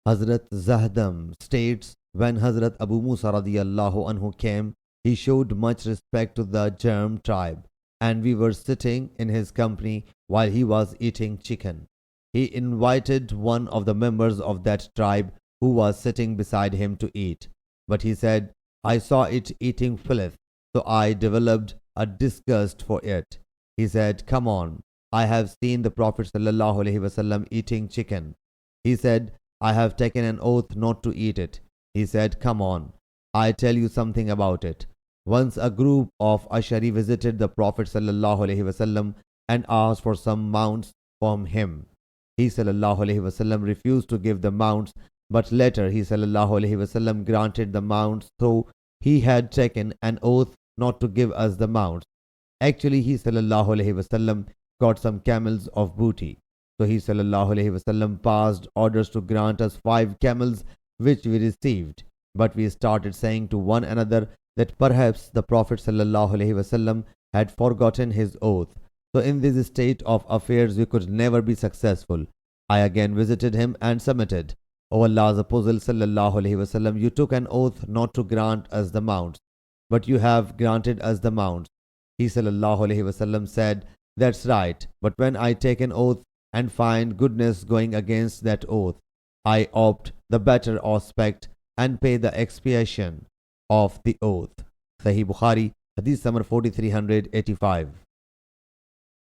Hazrat Zahdam states, when Hazrat Abu Moosa radiyallahu anhu came, he showed much respect to the Germ tribe, and we were sitting in his company while he was eating chicken. He invited one of the members of that tribe who was sitting beside him to eat. But he said, I saw it eating filth, so I developed a disgust for it. He said, come on, I have seen the Prophet ﷺ eating chicken. He said, I have taken an oath not to eat it. He said, come on, I tell you something about it. Once a group of Ashari visited the Prophet ﷺ and asked for some mounts from him. He ﷺ refused to give the mounts, but later he ﷺ granted the mounts, though he had taken an oath not to give us the mounts. Actually, he ﷺ got some camels of booty. So he ﷺ passed orders to grant us 5 camels, which we received. But we started saying to one another that perhaps the Prophet ﷺ had forgotten his oath. So in this state of affairs, we could never be successful. I again visited him and submitted, O Allah's Apostle ﷺ, you took an oath not to grant us the mounts, but you have granted us the mounts. He ﷺ said, that's right, but when I take an oath and find goodness going against that oath, I opt the better aspect and pay the expiation of the oath. Sahih Bukhari, Hadith number 4385.